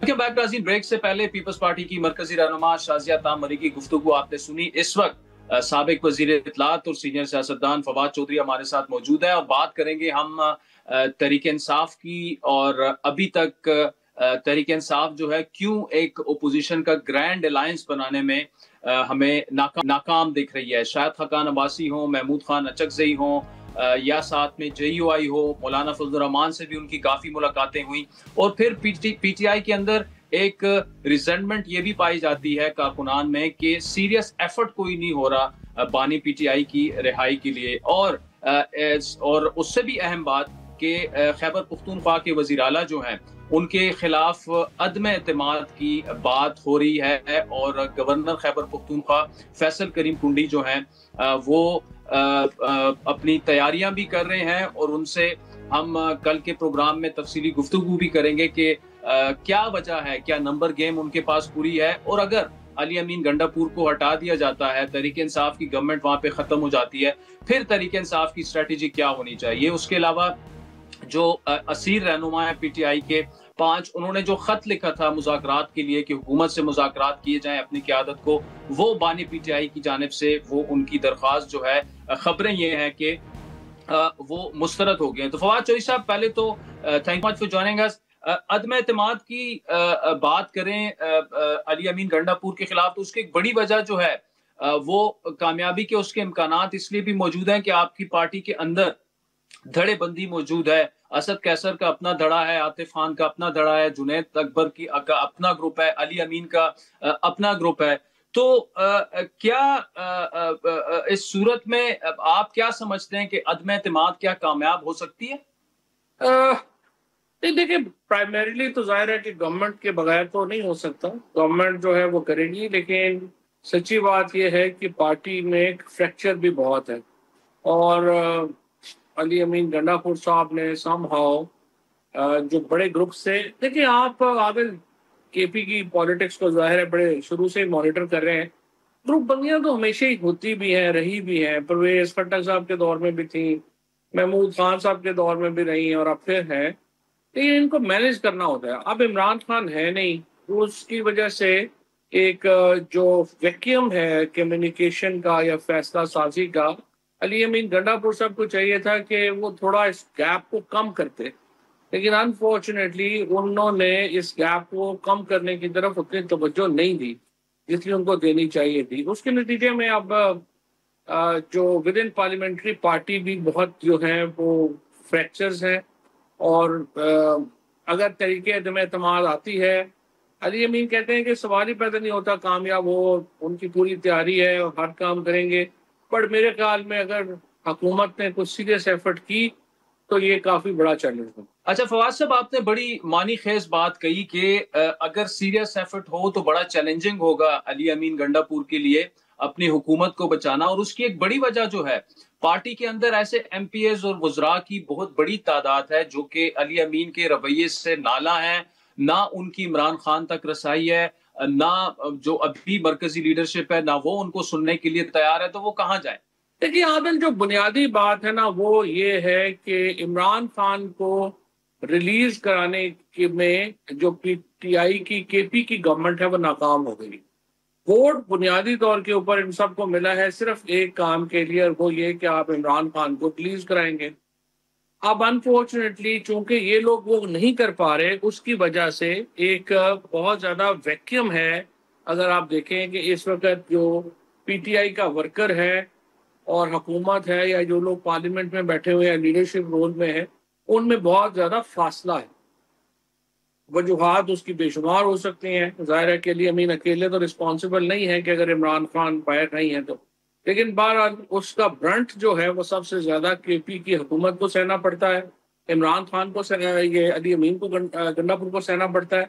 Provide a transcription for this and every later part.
Welcome back नाज़रीन। Break से पहले पीपल्स पार्टी की मरकजी रहनुमा शाज़िया तामरी की गुफ्तगू आपने सुनी। इस वक्त साबिक वज़ीर इत्तलात और सीनियर सियासतदान फवाद चौधरी हमारे साथ मौजूद है और बात करेंगे हम तहरीक इंसाफ की। और अभी तक तहरीक इंसाफ जो है क्यों एक ओपोजिशन का ग्रैंड अलायंस बनाने में हमें नाकाम दिख रही है। शायद खकान अब्बासी हो, महमूद खान अचकज़ई हो या साथ में JUI हो, मौलाना फजलुर रहमान से भी उनकी काफ़ी मुलाकातें हुई। और फिर PTI के अंदर एक रिजेंटमेंट ये भी पाई जाती है कारकुनान में कि सीरियस एफर्ट कोई नहीं हो रहा बानी PTI की रिहाई के लिए। और उससे भी अहम बात कि खैबर पख्तूनख्वा के वज़ीर आला जो हैं उनके खिलाफ अदम एतमाद की बात हो रही है और गवर्नर खैबर पख्तूनख्वा फैसल करीम कुंडी जो हैं वो अपनी तैयारियां भी कर रहे हैं और उनसे हम कल के प्रोग्राम में तफसीली गुफ्तगू भी करेंगे कि क्या वजह है, क्या नंबर गेम उनके पास पूरी है। और अगर अली अमीन गंडापुर को हटा दिया जाता है, तहरीक इंसाफ की गवर्नमेंट वहां पे खत्म हो जाती है, फिर तहरीक इंसाफ की स्ट्रेटेजी क्या होनी चाहिए। उसके अलावा जो असीर रहनुमा है PTI के 5, उन्होंने जो खत लिखा था मुज़ाकरात के लिए कि हुकूमत से मुज़ाकरात किए जाएं अपनी क़यादत को, वो बानी PTI की जानिब से वो उनकी दरख्वास्त जो है, खबरें ये हैं कि वो मुस्तरद हो गए। तो फवाद चौधरी साहब, पहले तो thank much for joining us. अदम एतमाद की बात करें अली अमीन गंडापुर के खिलाफ, तो उसकी एक बड़ी वजह जो है वो कामयाबी के उसके इम्कानात इसलिए भी मौजूद हैं कि आपकी पार्टी के अंदर धड़ेबंदी मौजूद है। असद कैसर का अपना धड़ा है, आतिफ खान का अपना धड़ा है, जुनैद अकबर का अपना ग्रुप है, अली अमीन का अपना ग्रुप है। तो क्या इस सूरत में आप क्या समझते हैं कि अदम एतमाद क्या कामयाब हो सकती है? नहीं, देखिए, प्राइमरीली तो जाहिर है कि गवर्नमेंट के बगैर तो नहीं हो सकता। गवर्नमेंट जो है वो करेगी, लेकिन सच्ची बात यह है कि पार्टी में एक फ्रैक्चर भी बहुत है। और अली अमीन गंडापुर साहब ने समहाउ जो बड़े ग्रुप से, देखिए, आप आबिल KP की पॉलिटिक्स को जाहिर है बड़े शुरू से ही मॉनिटर कर रहे हैं। ग्रुप बंदियां तो हमेशा ही होती भी हैं, रही भी हैं। परवेज खट्टक साहब के दौर में भी थी, महमूद खान साहब के दौर में भी रही और अब फिर है। लेकिन इनको मैनेज करना होता है। अब इमरान खान है नहीं, तो उसकी वजह से एक जो वैक्यूम है कम्युनिकेशन का या फैसला साजी का, अली अमीन गंडापुर साहब को चाहिए था कि वो थोड़ा इस गैप को कम करते, लेकिन अनफॉर्चुनेटली उन्होंने इस गैप को कम करने की तरफ उतनी तवज्जो नहीं दी जितनी उनको देनी चाहिए थी। उसके नतीजे में अब जो विद इन पार्लियामेंट्री पार्टी भी बहुत जो है वो फ्रैक्चर्स हैं। और अगर तरीके अदम एतमाद आती है, अली अमीन कहते हैं कि सवाल ही पैदा नहीं होता कामयाब हो, उनकी पूरी तैयारी है और हर काम करेंगे। पर मेरे ख्याल में अगर हुकूमत ने कुछ सीरियस एफर्ट की तो ये काफी बड़ा चैलेंज है। अच्छा फवाद साहब, आपने बड़ी मानी खेज बात कही कि अगर सीरियस एफर्ट हो तो बड़ा चैलेंजिंग होगा अली अमीन गंडापुर के लिए अपनी हुकूमत को बचाना। और उसकी एक बड़ी वजह जो है, पार्टी के अंदर ऐसे MPs और वज़रा की बहुत बड़ी तादाद है जो कि अली अमीन के रवैये से नाला है, ना उनकी इमरान खान तक रसाई है, ना जो अभी मरकजी लीडरशिप है ना वो उनको सुनने के लिए तैयार है। तो वो कहाँ जाए? देखिए आदिल, जो बुनियादी बात है ना वो ये है कि इमरान खान को रिलीज कराने के में जो PTI की KP की गवर्नमेंट है वो नाकाम हो गई। वोट बुनियादी तौर के ऊपर इन सबको मिला है सिर्फ एक काम के लिए, और वो ये कि आप इमरान खान को रिलीज कराएंगे। अब अनफॉर्चुनेटली चूंकि ये लोग वो नहीं कर पा रहे, उसकी वजह से एक बहुत ज्यादा वैक्यूम है। अगर आप देखें कि इस वक्त जो PTI का वर्कर है और हुकूमत है या जो लोग पार्लियामेंट में बैठे हुए हैं लीडरशिप रोल में है, उनमें बहुत ज्यादा फासला है। वजूहात उसकी बेशुमार हो सकती हैं। जाहिर है कि अली अमीन अकेले तो रिस्पॉन्सिबल नहीं है कि अगर इमरान खान बाहर नहीं है तो, लेकिन बहरहाल उसका ब्रंट जो है वो सबसे ज्यादा KP की हुकूमत को सहना पड़ता है, इमरान खान को ये अली अमीन को गंडापुर को सहना पड़ता है।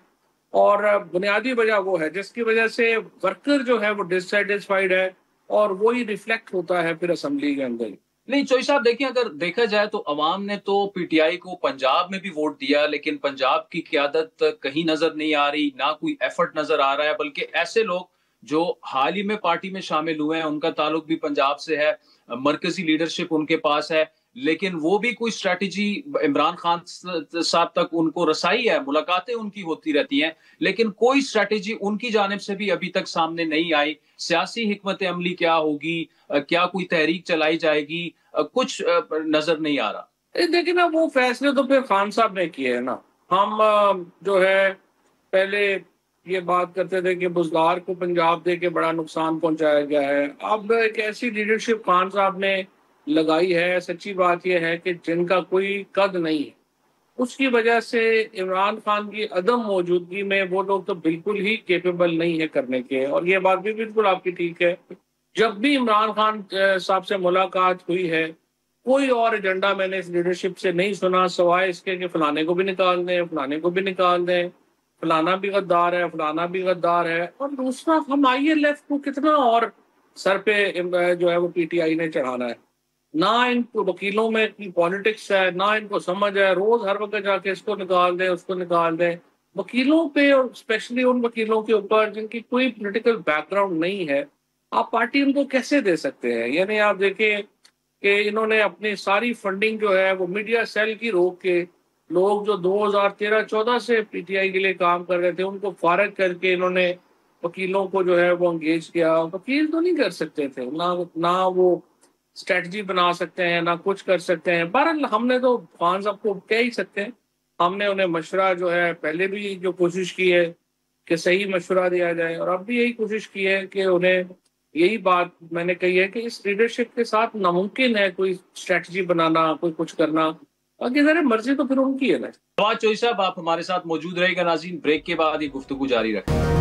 और बुनियादी वजह वो है जिसकी वजह से वर्कर जो है वो डिससेटिस्फाइड है, और वही रिफ्लेक्ट होता है फिर असेंबली के अंदर। नहीं चौधरी साहब, देखिए, अगर देखा जाए तो अवाम ने तो PTI को पंजाब में भी वोट दिया, लेकिन पंजाब की क़यादत कहीं नजर नहीं आ रही, ना कोई एफर्ट नजर आ रहा है। बल्कि ऐसे लोग जो हाल ही में पार्टी में शामिल हुए हैं उनका ताल्लुक भी पंजाब से है, मरकजी लीडरशिप उनके पास है, لیکن وہ بھی کوئی اسٹریٹجی عمران خان صاحب تک ان کو رسائی ہے، ملاقاتیں ان کی ہوتی رہتی ہیں، لیکن کوئی اسٹریٹجی ان کی جانب سے بھی ابھی تک سامنے نہیں آئی۔ سیاسی حکمت عملی کیا ہوگی، کیا کوئی تحریک چلائی جائے گی، کچھ نظر نہیں آ رہا۔ دیکھیں نا، وہ فیصلے تو پھر خان صاحب نے کیے ہیں نا۔ ہم جو ہے پہلے یہ بات کرتے تھے کہ بزدار کو پنجاب دے کے بڑا نقصان پہنچایا گیا ہے، اب ایک ایسی لیڈرشپ خان صاحب نے لگائی ہے، سچی بات یہ ہے کہ جن کا کوئی قد نہیں ہے، اس کی وجہ سے عمران خان کی عدم موجودگی میں وہ لوگ تو بالکل ہی کیپیبل نہیں ہے کرنے کے۔ اور یہ بات بھی بالکل آپ کی ٹھیک ہے، جب بھی عمران خان صاحب سے ملاقات ہوئی ہے، کوئی اور ایجنڈا میں نے اس لیڈرشپ سے نہیں سنا سوائے اس کے کہ فلانے کو بھی نکال دیں، فلانے کو بھی نکال دیں، فلانا بھی غدار ہے، فلانا بھی غدار ہے۔ اور دوسرا، ہم آئی ایل ایف کو کتنا اور سر پہ جو ہے وہ پی ٹی آئی نے چڑھانا ہے؟ نہ ان کو وکیلوں میں پالیٹکس ہے، نہ ان کو سمجھ ہے، روز ہر وقت جا کے اس کو نکال دیں، اس کو نکال دیں۔ وکیلوں پہ، اور اسپیشلی ان وکیلوں کے اوپر جن کی کوئی پولیٹیکل بیک گراؤنڈ نہیں ہے، آپ پارٹی ان کو کیسے دے سکتے ہیں؟ یعنی آپ دیکھیں کہ انہوں نے اپنی ساری فنڈنگ جو ہے وہ میڈیا سیل کی روک کے، لوگ جو 2013-14 سے پی ٹی آئی کے لیے کام کر رہے تھے ان کو فارغ کر کے انہوں نے وکیلوں کو جو ہے وہ انگیج کیا۔ وکیل تو نہیں کر سکتے تھے، نہ وہ اسٹریٹجی بنا سکتے ہیں، نہ کچھ کر سکتے ہیں۔ بہرحال ہم نے تو خان صاحب کو کہہ ہی سکتے ہیں، ہم نے انہیں مشورہ جو ہے پہلے بھی جو کوشش کی ہے کہ صحیح مشورہ دیا جائے، اور اب بھی یہی کوشش کی ہے کہ انہیں یہی بات میں نے کہی ہے کہ اس لیڈرشپ کے ساتھ ناممکن ہے کوئی اسٹریٹجی بنانا، کوئی کچھ کرنا، باقی ذرا مرضی تو پھر ان کی ہے نا۔ فواد چودھری صاحب، آپ ہمارے ساتھ موجود رہے گا۔ ناظرین، بریک کے بعد یہ گفتگو جاری رکھیں۔